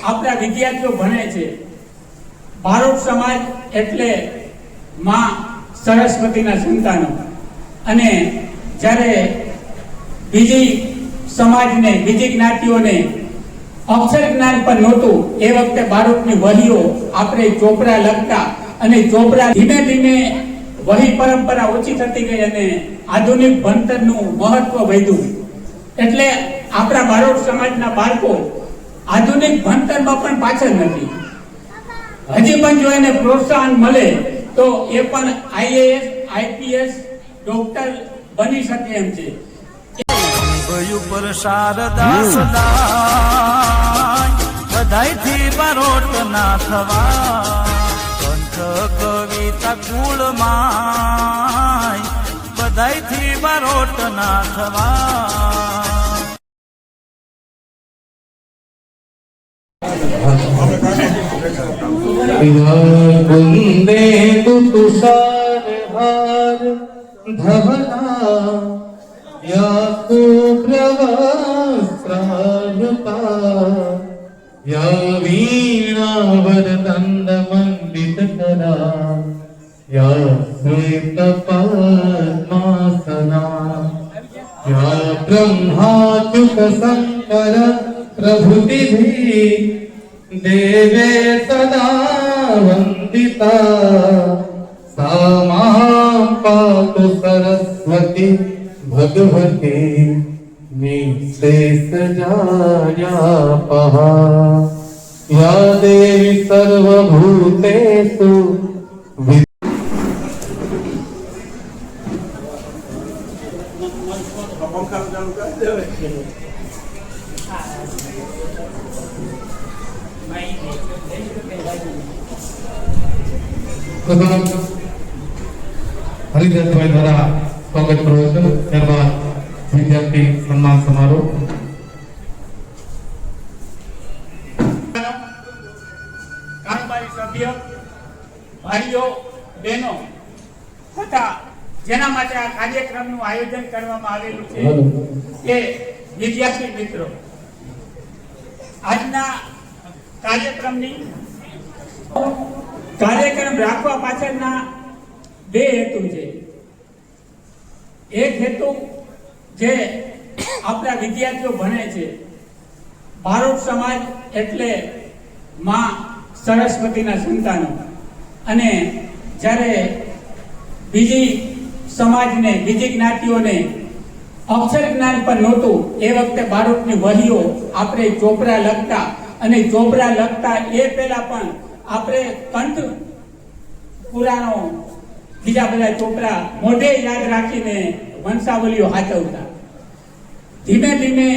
આપણા વિદ્યાર્થીઓ ભણે છે, બારોટ સમાજ એટલે માં સરસ્વતીના સંતાનો, અને જ્યારે બીજી સમાજને, બીજી જ્ઞાતિઓને અક્ષર જ્ઞાન પણ નહોતું એ વખતે બારોટની વહીઓ આપણે ચોપડા લખતા, અને ચોપડા ધીમે ધીમે વહી પરંપરા ઓછી થતી ગઈ અને આધુનિક ભણતરનું મહત્વ વધ્યું. એટલે આપણા બારોટ સમાજના બાળકો આધુનિક ભણતરમાં પણ પાછળ નથી. હજી પણ જો એને પ્રોત્સાહન મળે તો એ પણ આઈએએસ, આઈપીએસ, ડોક્ટર બની શકે એમ છે. ઉપર શારદા સદાય બધાયથી બારોટ ના થવા, કંઠ કવિતા કુળમાં બધાયથી બારોટ ના થવા. कुंदे तुषार हार धवला या सुप्रवस्त्रायुता या वीणा वरदंड मंडित करा या श्वेत पद्मासना या ब्रह्माच्युत शंकर प्रभुति देवे सदा वंदिता सा मां पातु सरस्वती भगवती निःशेष जायापहा या देवी सर्वभूतेषु हरिदासभाई द्वारा स्वागत प्रवचन, ત્યારબાદ વિદ્યાર્થી સન્માન સમારોહ. કારોબારી સભ્ય, ભાઈઓ, બહેનો તથા જેના માટે આ કાર્યક્રમનું આયોજન કરવામાં આવેલું છે એ વિદ્યાર્થી મિત્રો, આજના કાર્યક્રમ રાખવા પાછળના બે હેતુ છે. એક હેતુ જે આપણા વિદ્યાર્થીઓ ભણે છે, બારોટ સમાજ એટલે માં સરસ્વતીના સંતાનો, અને જ્યારે બીજી સમાજને, બીજી જ્ઞાતિઓને અક્ષર જ્ઞાન પણ નહોતું એ વખતે બારોટની વહીઓ આપણે ચોપડા લખતા, અને ચોપડા લખતા એ પહેલા પણ આપણે કંઠ પુરાણો, બીજા બધા ચોપડા મોઢે યાદ રાખીને વંશાવલીઓ સાચવતા. ધીમે ધીમે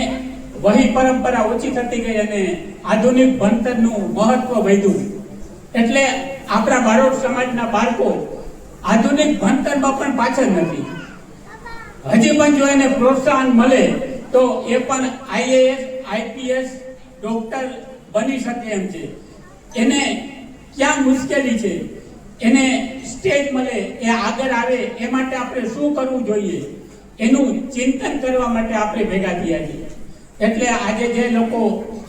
વહી પરંપરા ઓછી થતી ગઈ અને આધુનિક ભણતરનું મહત્વ વધ્યું. એટલે આપણા બારોટ સમાજના બાળકો આધુનિક ભણતરમાં પણ પાછળ નથી. હજી પણ જો એને પ્રોત્સાહન મળે તો એ પણ આઈએએસ, આઈપીએસ, ડોક્ટર બની શકે એમ છે. એને ક્યાં મુશ્કેલી છે, એને સ્ટેજ મળે, એ આગળ આવે, એ માટે આપણે શું કરવું જોઈએ એનું ચિંતન કરવા માટે આપણે ભેગા થયા છીએ. એટલે આજે જે લોકો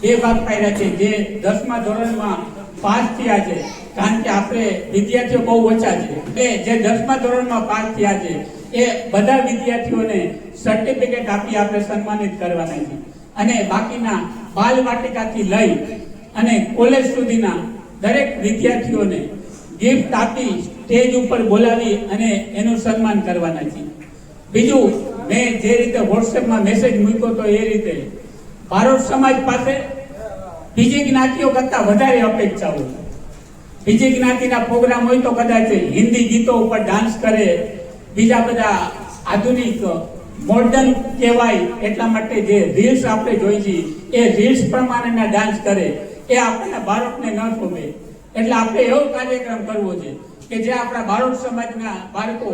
બે ભાગ પાડ્યા છે, જે 10મા ધોરણમાં પાસ થયા છે, કારણ કે આપણે વિદ્યાર્થીઓ બહુ ઓછા છે, એટલે જે 10મા ધોરણમાં પાસ થયા છે એ બધા વિદ્યાર્થીઓને સર્ટિફિકેટ આપી આપણે સન્માનિત કરવાના છે. અને બાકીના બાલ વાટિકાથી લઈ અને કોલેજ સુધીના દરેક વિદ્યાર્થીઓને ગિફ્ટ આપી સ્ટેજ ઉપર બોલાવી અને એનું સન્માન કરવાના છે. બીજું, મેં જે રીતે વોટ્સએપમાં મેસેજ મૂક્યો તો એ રીતે બારોટ સમાજ પાસે બીજી જ્ઞાતિઓ કરતા વધારે અપેક્ષાઓ. બીજી જ્ઞાતિના પ્રોગ્રામ હોય તો કદાચ હિન્દી ગીતો ઉપર ડાન્સ કરે, બીજા બધા આધુનિક મોડર્ન કહેવાય એટલા માટે જે રીલ્સ આપણે જોઈ છીએ એ રીલ્સ પ્રમાણેના ડાન્સ કરે, એ આપણને બારોટને ન શોભે. એટલે આપણે એવો કાર્યક્રમ કરવો છે કે જે આપણા બારોટ સમાજના બાળકો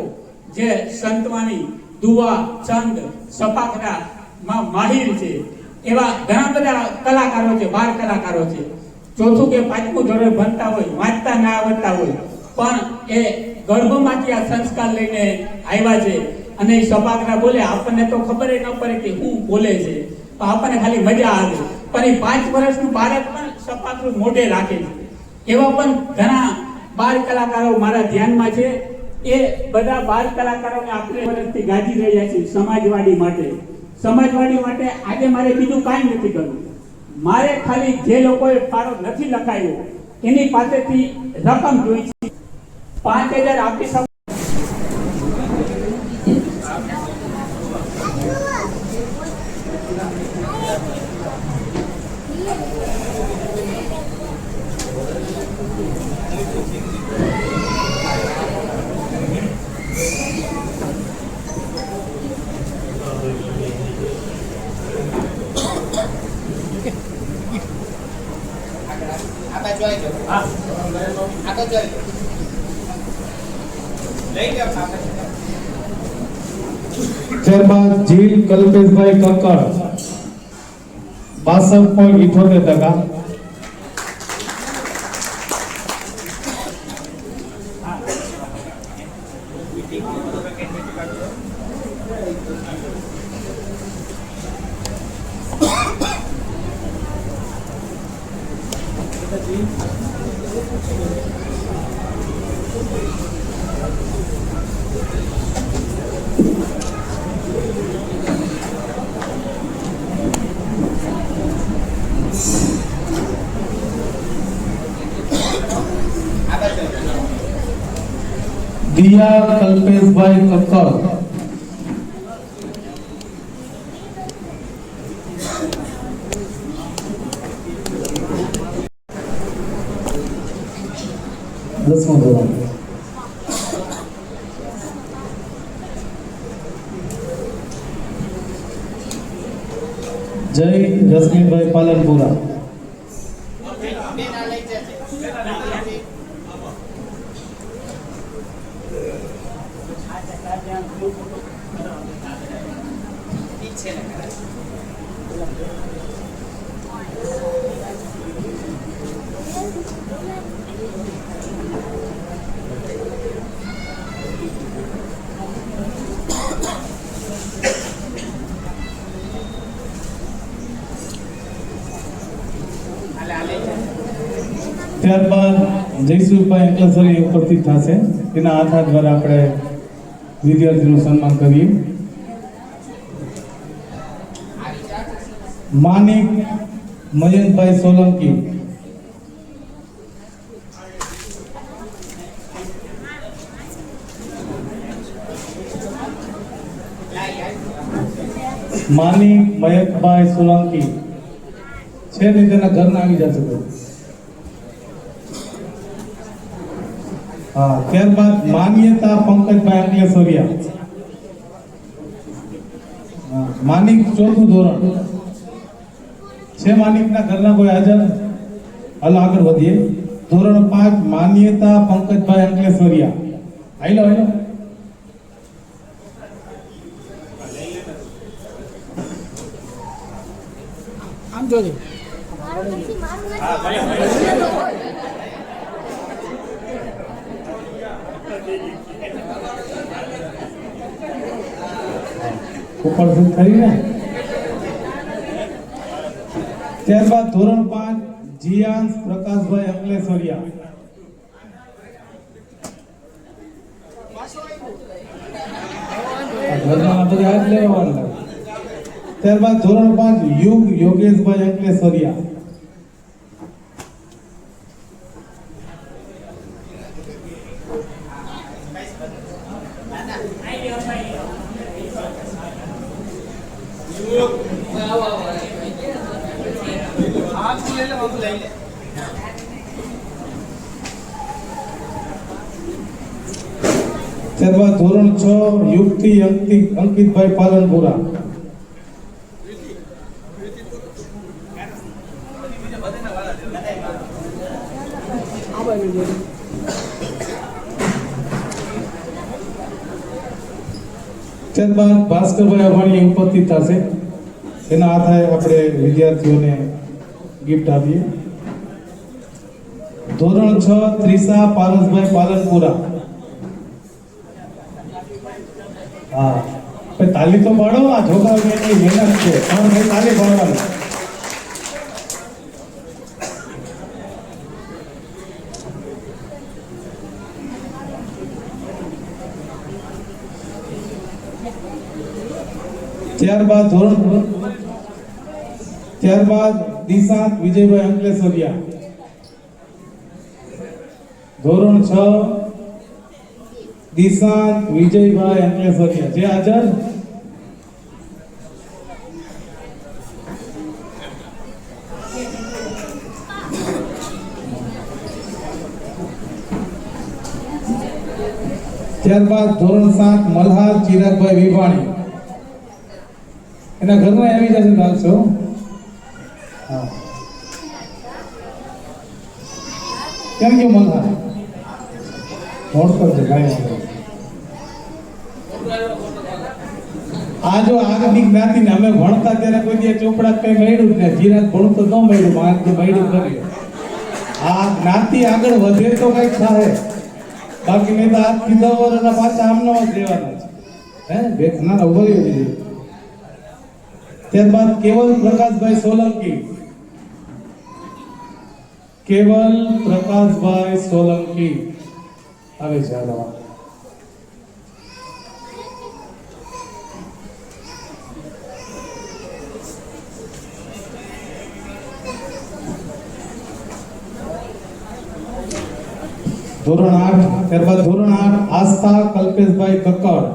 જે સંતવાણી, દુઆ, છંદ, સપાખરા માં માહિર છે, એવા ઘણા બધા કલાકારો છે, 12 કલાકારો છે. 4થું કે 5મું ધોરણ ભણતા હોય, વાંચતા ના આવડતા હોય, પણ એ ગર્ભમાંથી આ સંસ્કાર લઈને આવ્યા છે. અને એ સપાખરા બોલે, આપણને તો ખબર ન પડે કે શું બોલે છે, પણ આપણને ખાલી મજા આવે. પણ એ 5 વર્ષનું બાળક પણ સપાટું મોઢે રાખે છે. એવા પણ ઘણા બાળ કલાકારો મારા ધ્યાનમાં છે. એ બધા બાળ કલાકારોને આપણે વર્ષથી ગાજી રહ્યા છીએ સમાજવાડી માટે. સમાજવાડી માટે આજે મારે બીજું કાંઈ નથી કરવું. મારે ખાલી જે લોકોએ ફાળો નથી લખાયો એની પાસેથી રકમ જોઈ છે. 5000 આપી શકો. ત્યારબાદ જીલ કલ્પેશભાઈ કક્કડ 62.78%. દિયા કલ્પેશભાઈ કક્કડ 10મું ધોરણ. જય જસમીનભાઈ પાલનપુરા ત્યારબાદ જયસુભાઈ અંકલેશ્વરી ઉપસ્થિત થશે. તેના હાથ દ્વારા આપણે વિદ્યાર્થીનું સન્માન કરીએ. માનિક મયંકભાઈ સોલંકી છે ને તેના ઘરના આવી જશે તો. હા, ત્યારબાદ માન્યતા પંકજભાઈ અંકલેશ્વરિયા. માનિક 4થું ધોરણ છે. માનિકના ઘરના કોઈ હાજર? હાલો આગળ વધીએ. ધોરણ 5 માન્યતા પંકજભાઈ અંકલેશ્વરિયા. આઈ લો આમ જોજો. ઉપર ખરી ને. ત્યારબાદ ધોરણ 5 જીયાંશ પ્રકાશભાઈ અંકલેશ્વરિયા. ત્યારબાદ ધોરણ 5 યુગ યોગેશભાઈ અંકલેશ્વરિયા. ત્યારબાદ ધોરણ 6 યુક્તિ અંકિતભાઈ પાલનપુરા. ત્યારબાદ ભાસ્કરભાઈ અભાણી ઉપસ્થિત થશે. એના હાથે આપણે વિદ્યાર્થીઓને ગિફ્ટ આપીએ. ધોરણ 6 ત્રિષા પારસભાઈ પાલનપુરા. હા, તાલી તો પાડો. આ છોકરાઓની એટલી મહેનત છે, પણ તાલી પાડવાની. ત્યારબાદ દિશાંત વિજયભાઈ અંકલેશ્વરિયા. ધોરણ 6 દિશાંત વિજયભાઈ અંકલેશ્વરિયા જે હાજર. ત્યારબાદ ધોરણ 7 મલ્હાર ચિરાગભાઈ વિભાણી. એના ઘરમાં આવી જશે લાગશો. હા કેમ કે મલ્હાર નોટ કરજો કાંઈ વાંધો નહીં. આ જો આગળની જ્ઞાતિને અમે ભણતા ત્યારે કોઈ દી ચોપડા કઈ મળ્યું જ નહીં. ચિરાગ ભણતો ન મળ્યું, મારે તો મળ્યું કર્યું. આ જ્ઞાતિ આગળ વધે તો કઈક થાય, બાકી નહીં તો આ કીધા વર્ષના પાછા આમનો જ રહેવાના છે. હે બે ના ઉભા રહ્યો દીધી. ત્યારબાદ કેવલ પ્રકાશભાઈ સોલંકી. કેવલ પ્રકાશભાઈ સોલંકી આવે છે. હાલો ધોરણ 8. ત્યારબાદ ધોરણ 8 આસ્થા કલ્પેશભાઈ કક્કડ.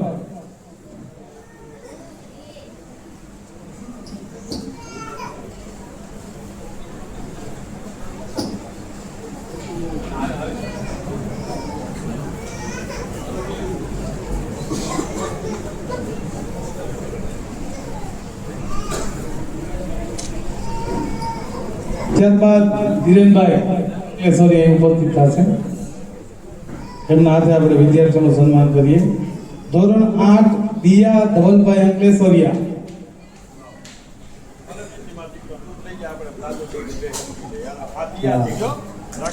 ત્યારબાદ ધીરેનભાઈ સોરી ઉપસ્થિત થશે. એમના હાથે આપણે વિદ્યાર્થીઓનું સન્માન કરીએ. ધોરણ 8 દિયા ધવલભાઈ અંકલેશ્વરિયા.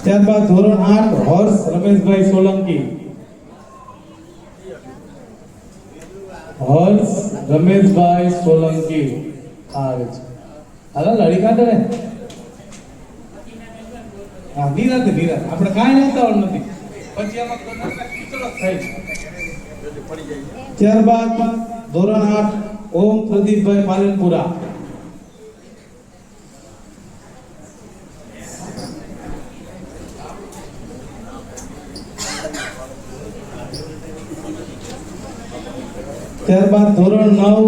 ત્યારબાદ ધોરણ 8 હર્ષ રમેશભાઈ સોલંકી. હર્ષ રમેશભાઈ સોલંકી આવે છે. હાલો લડી કાઢે ને. હા નિરાતે નિરાતે આપણે કાંઈ ઉતાવળ નથી. ત્યારબાદ ધોરણ 8 ઓમ પ્રદીપભાઈ પાલનપુરા. ત્યારબાદ ધોરણ 9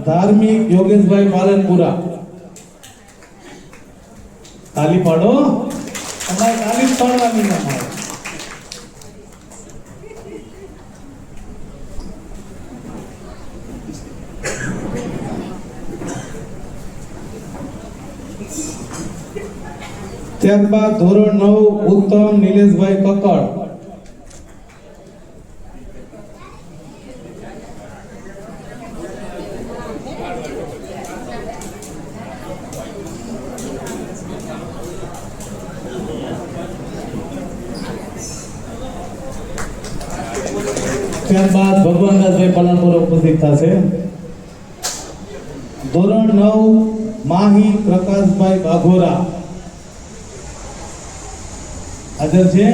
ધાર્મિક યોગેશભાઈ પાલનપુરા. તાલી પાડો, તમારે તાલી પાડવાની ના મળે. ત્યારબાદ ધોરણ 9 ઉત્તમ નિલેશભાઈ કક્કડ. ત્યારબાદ ભગવાનદાસભાઈ પાલનપુર ઉપસ્થિત થશે. ધોરણ 9 માહી પ્રકાશભાઈ બાઘોરા હાજર છે.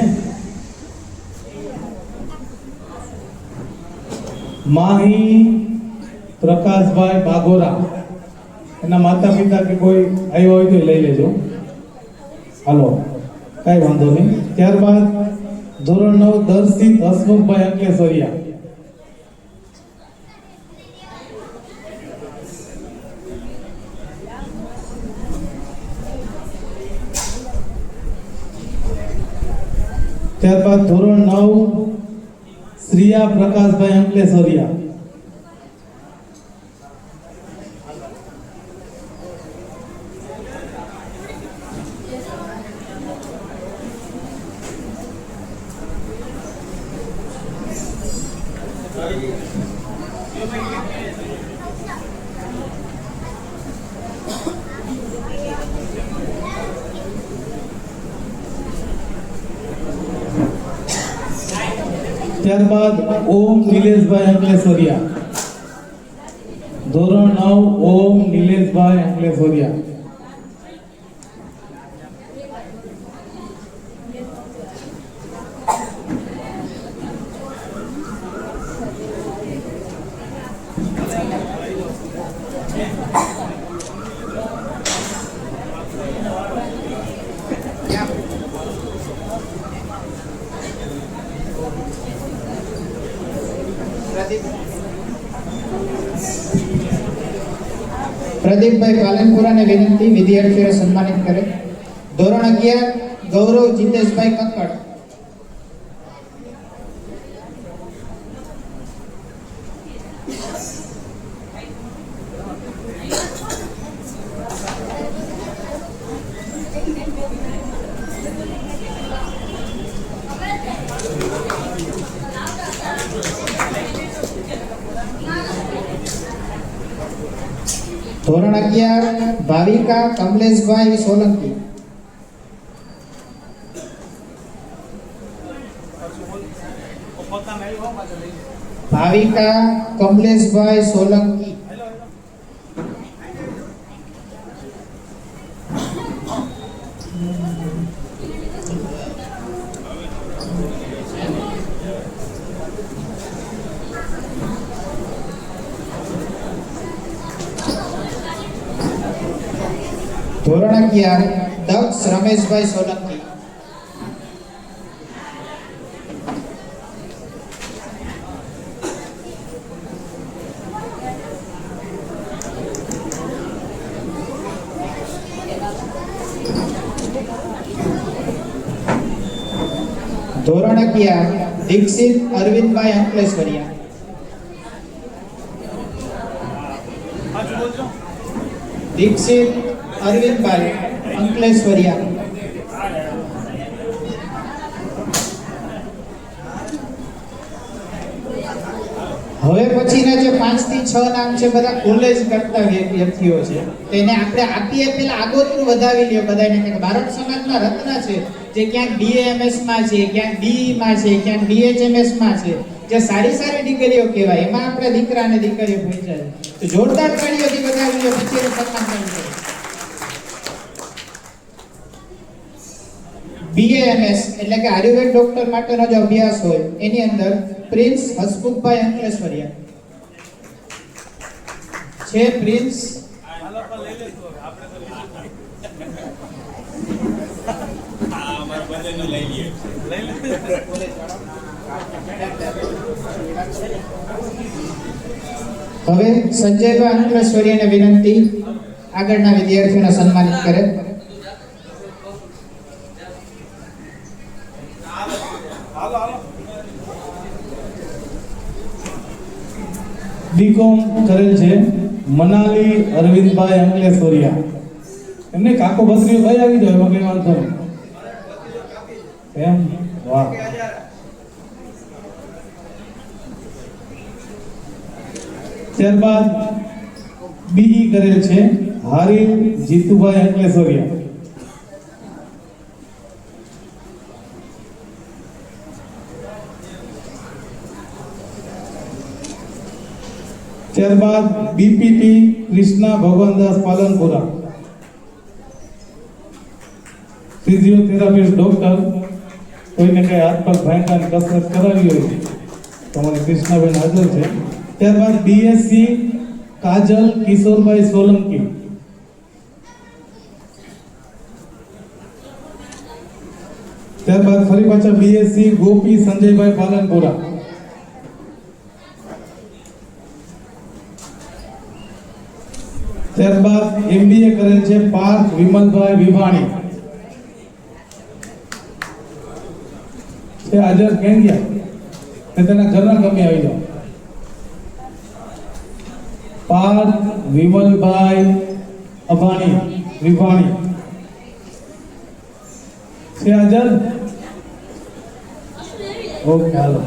માહી પ્રકાશભાઈ બાઘોરા. એના માતા પિતા કે કોઈ આવ્યો હોય તો લઈ લેજો. હાલો કઈ વાંધો નહીં. ત્યારબાદ ધોરણ 9 દર્શિત હસમુખભાઈ અંકલેશ્વરિયા. ત્યારબાદ ધોરણ 9 શ્રીયા પ્રકાશભાઈ અંકલેશ્વરિયા. ત્યારબાદ ઓમ નિલેશભાઈ અંકલેશ્વરિયા. ધોરણ 9 ઓમ નિલેશભાઈ અંકલેશ્વરિયા. પ્રદીપભાઈ પાલનપુરાને વિનંતી વિદ્યાર્થીઓને સન્માનિત કરે. ધોરણ 11 ગૌરવ જીતેશભાઈ કક્કડ. ધોરણ 11 ભાવિકા કમલેશભાઈ સોલંકી. ભાવિકા કમલેશભાઈ સોલંકી. ધોરણ 11 દક્ષ રમેશભાઈ સોલંકી. ધોરણ 11 દીક્ષિત અરવિંદભાઈ અંકલેશ્વરિયા. દીક્ષિત અરવિંદભાઈ અંકલેશ્વરિયા. હવે પછીના જે 5 થી 6 નામ છે બધા કોલેજ કરતા વિદ્યાર્થીઓ છે, તેને આપણે આપીએ પેલા આગોતરું વધાવી લ્યો બધાને કે ભારત સમાજના રત્ન છે, જે ક્યાંક BAMS માં છે, ક્યાંક BE માં છે, ક્યાંક BHMS માં છે, જે સારી સારી દીકરીઓ કહેવાય, એમાં આપણે દીકરા અને દીકરીઓ પહોંચ્યા છે. તો જોરદાર તાળીઓથી વધાવી લ્યો, પછી સન્માન કરીએ. BAMS એટલે કે આયુર્વેદ ડોક્ટર માટેનો જે અભ્યાસ હોય એની અંદર પ્રિન્સ હસમુખભાઈ અંકલેશ્વરિયા છે. પ્રિન્સ હવે સંજયભાઈ અંકલેશ્વરિયાને વિનંતી આગળના વિદ્યાર્થીઓને સન્માનિત કરે. બીકોમ કરેલ છે મનાલી અરવિંદભાઈ અંકલેશ્વરિયા. એમને કાકો બસરી ભાઈ આવી જાય, એમાં કઈ વાંધો નહીં. એમ વાહ. ત્યારબાદ BE કરેલ છે હારી જીતુભાઈ અંકલેશ્વરિયા. ત્યારબાદ BPT Krishna Bhagwandas Palanpura, physiotherapist doctor. કોઈને કઈ હાથ પગ ભાંગવાની કસરત કરાવી હોય તો અમારી કૃષ્ણાબેન હાજર છે. ત્યારબાદ BSc કાજલ કિશોરભાઈ સોલંકી. ત્યારબાદ ફરી પાછા BSc ગોપી સંજયભાઈ પાલનપુરા. ત્યારબાદ MBA કરેલ છે પાર્થ વિમલભાઈ વિભાણી. તે હાજર કેમ ગયા ને તેના ઘરના ગમે આવી જાઓ. પાર્થ વિમલભાઈ અભાણી વિભાણી છે હાજર. ઓકે હાલો.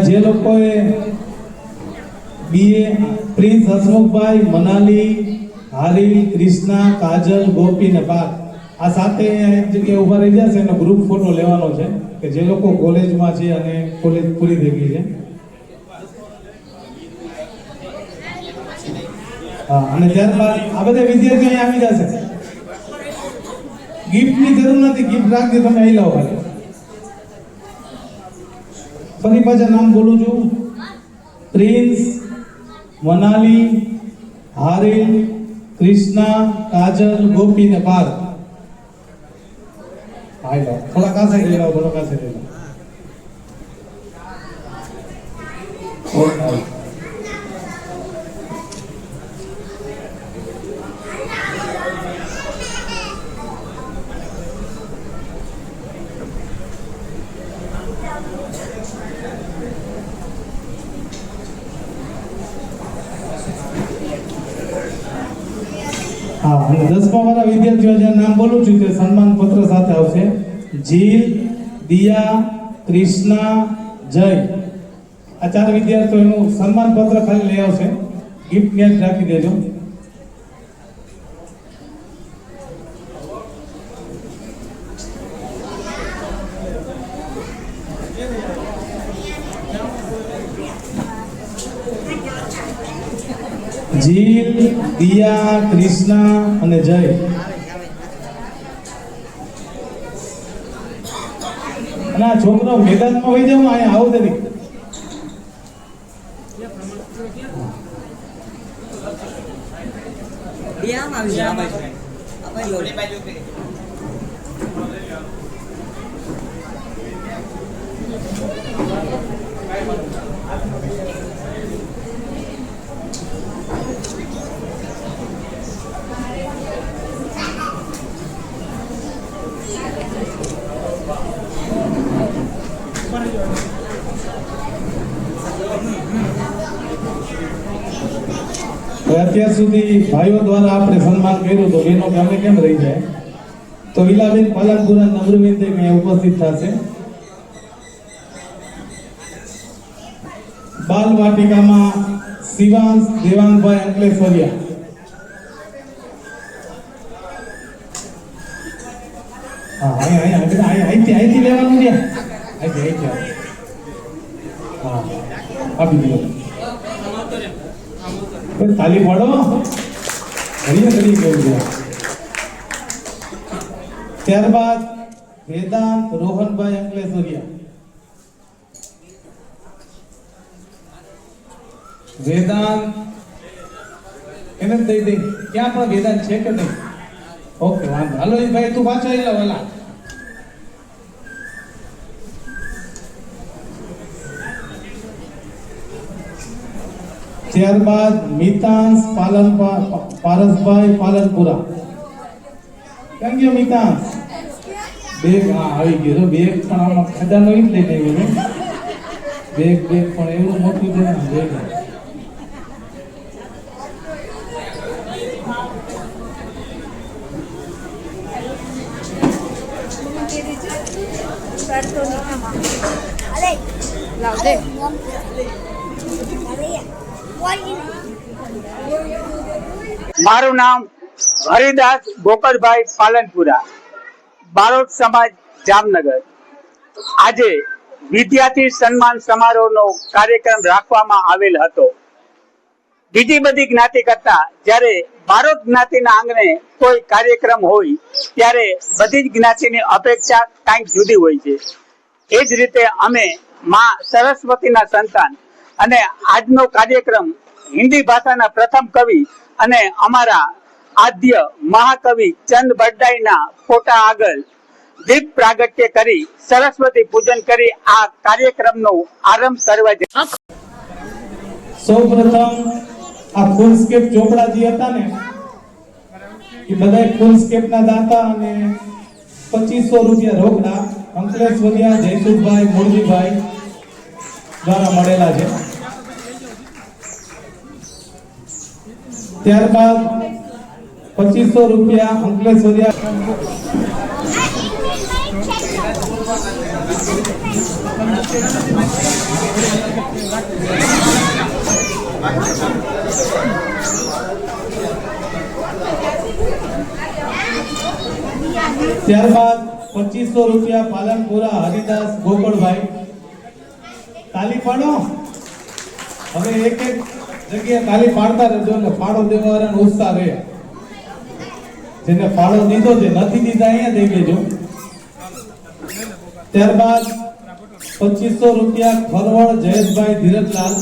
જે લોકોએ BA પ્રિન્સ હસમુખભાઈ, મનાલી, હારી, કૃષ્ણા, કાજલ, ગોપી ને પાર્થ આ સાથે એક જગ્યાએ ઉભા રહી જશે એનો ગ્રુપ ફોટો લેવાનો છે કે જે લોકો કોલેજમાં છે અને કોલેજ પૂરી થઈ ગઈ છે. હા, અને ત્યારબાદ આ બધા વિદ્યાર્થીઓ અહીંયા આવી જશે. ગિફ્ટની જરૂર નથી, ગિફ્ટ રાખજો તમે અહીં લાવો. ફરી પાછા નામ બોલું છું. પ્રિન્સ, મનાલી, હારી, કૃષ્ણા, કાજલ, ગોપી ને પાર્થ. હા લો થોડા કાસે લઈ લો થોડા કાસે લઈ લો ઓકે હા અને 10મા વાળા વિદ્યાર્થીઓ જે નામ બોલું છું તે સન્માન પત્ર સાથે આવશે જીલ દિયા કૃષ્ણા જય આ 4 વિદ્યાર્થીઓનું સન્માન પત્ર ખાલી લઈ આવશે ગિફ્ટ યાદ રાખી દેજો જીલ દિયા કૃષ્ણા અને જય અને આ છોકરો મેદાનમાં હોય જાવ અહીંયા આવો તરી અત્યાર સુધી ભાઈઓ દ્વારા આપણે સન્માન કર્યું તો બહેનો ગામે કેમ રહી જાય તો વિલાબેન પાલનપુરા નમ્રબેન અહીંયા ઉપસ્થિત થશે બાલ વાટિકામાં શિવાંશ દેવાંગભાઈ અંકલેશ્વરિયા હા અહીંથી લેવાનું છે અહીંથી હા આપી દીધો તાલી પાડો ઘડીએ ઘડી કેવું છે ત્યારબાદ વેદાંત રોહનભાઈ અંકલેશ્વરિયા વેદાંત એને દઈ દઈ ક્યાં પણ વેદાંત છે કે નહીં ઓકે વાંધો હાલો ભાઈ તું પાછો આવી લો વાલા ત્યારબાદ મિતાંશ પારસભાઈ પાલનપુરા ક્યાં ગયો મિતાંશ બેગ હા આવી ગયો બેગ પણ આમાં ખજાનો ઈ જ લઈને આવ્યો બેગ પણ એવું મોટું છે ને બેગ મારું નામ હરિદાસ ગોકળભાઈ પાલનપુરા, બારોટ સમાજ જામનગર. આજે વિદ્યાર્થી સન્માન સમારોહનો કાર્યક્રમ રાખવામાં આવેલ હતો. બીજી બધી જ્ઞાતિ કરતા જ્યારે બારોટ જ્ઞાતિના આંગણે કોઈ કાર્યક્રમ હોય ત્યારે બધી જ જ્ઞાતિની અપેક્ષા કંઈક જુદી હોય છે. એ જ રીતે અમે માં સરસ્વતીના સંતાન અને આજનો કાર્યક્રમ હિન્દી ભાષાના પ્રથમ કવિ અને અમારા આદ્ય મહાકવિ ચંદ બરડાઈના ફોટા આગળ દીપ પ્રાગટ્ય કરી સરસ્વતી પૂજન કરી આ કાર્યક્રમનો આરંભ કરવા જઈ. સૌપ્રથમ આ ફૂલસ્કેપ ચોપડાજી હતા ને એ બધા ફૂલસ્કેપના દાતા અને 2500 રૂપિયા રોકડા અંકલેશ્વરિયા જયસુખભાઈ મુરજીભાઈ દ્વારા મળેલા છે. ત્યારબાદ 2500 રૂપિયા અંકલેશ્વરિયા ત્યારબાદ 2500 રૂપિયા પાલનપુરા હરિદાસ ગોકળભાઈ. તાલી પાડો. હવે એક એક જગ્યાએ તાલી પાડતા રહેજો એટલે ફાળો દેવાવાળાનો ઉત્સાહ રહે. જેને ફાળો દીધો છે નથી દીધા અહીંયા દઈ દેજો. ત્યારબાદ 2500 રૂપિયા ખરવડ જયેશભાઈ ધીરજલાલ.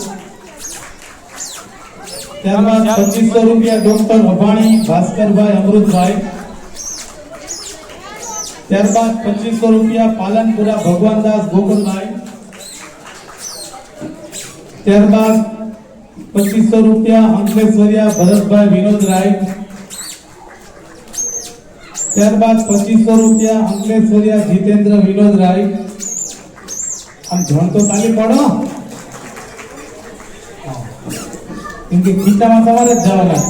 ત્યારબાદ 2500 રૂપિયા ડોક્ટર અભાણી ભાસ્કરભાઈ અમૃતભાઈ. ત્યારબાદ 2500 રૂપિયા પાલનપુરા ભગવાનદાસ ગોકુલભાઈ. ત્યારબાદ 2500 રૂપિયા અંકલેશ્વરિયા ભરતભાઈ વિનોદરાય. ત્યારબાદ 2500 રૂપિયા અંકલેશ્વરિયા જીતેન્દ્ર વિનોદરાય. આમ જણ તો તાલી પાડો, કેમ કે ખીચામાં તમારે જ જવાના.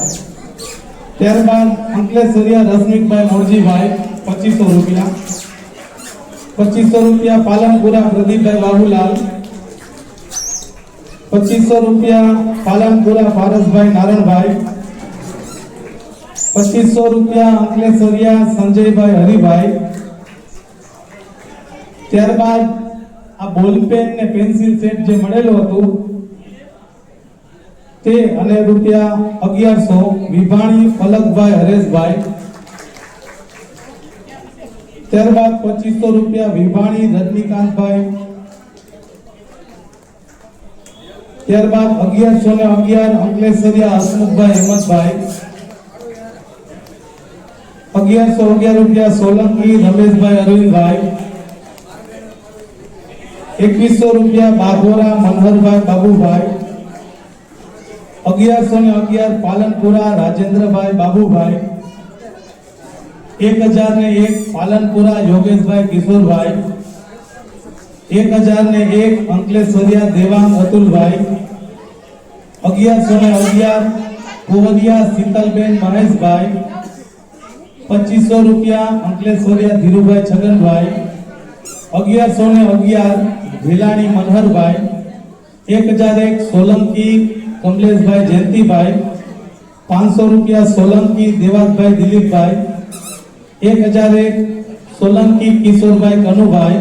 ત્યારબાદ અંકલેશ્વરિયા રશ્મિકભાઈ મોરજીભાઈ 2500 રૂપિયા. 2500 રૂપિયા પાલનપુરા પ્રદીપભાઈ બાબુલાલ. 2500 રૂપિયા પાલનપુરા પારસભાઈ નારણભાઈ. 2500 રૂપિયા અંકલેશ્વરિયા સંજયભાઈ હરિભાઈ. ત્યારબાદ આ બોલપેન ને પેન્સિલ સેટ જે મળેલું હતું તે અને રૂપિયા 1100 વિભાણી ફલકભાઈ હરેશભાઈ. ત્યારબાદ 2500 રૂપિયા વિભાણી રજનીકાંતભાઈ. ત્યારબાદ 1111 અંકલેશ્વરિયા હસમુખભાઈ હેમંતભાઈ. 1111 રૂપિયા સોલંકી રમેશભાઈ અરવિંદભાઈ. 2100 રૂપિયા બાબોરા મનહરભાઈ બાબુભાઈ. 1111 પાલનપુરા રાજેન્દ્રભાઈ બાબુભાઈ. 1001 પાલનપુરા યોગેશભાઈ કિશોરભાઈ. 1001 અંકલેશ્વરિયા દેવાંગ અતુલભાઈ. 1111 કુવરિયા શીતલબેન મહેશભાઈ. 2500 રૂપિયા અંકલેશ્વરિયા ધીરુભાઈ છગનભાઈ. 1111 ભીલાણી મનહરભાઈ. 1001 સોલંકી કમલેશભાઈ જયંતિભાઈ. 500 રૂપિયા સોલંકી દેવાતભાઈ દિલીપભાઈ. 1001 સોલંકી કિશોરભાઈ કનુભાઈ.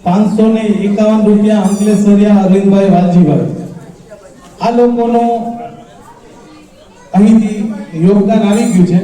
551 રૂપિયા અંકલેશ્વરિયા અરવિંદભાઈ વાલજીભાઈ. આ લોકોનું અહીંથી યોગદાન આવી ગયું છે.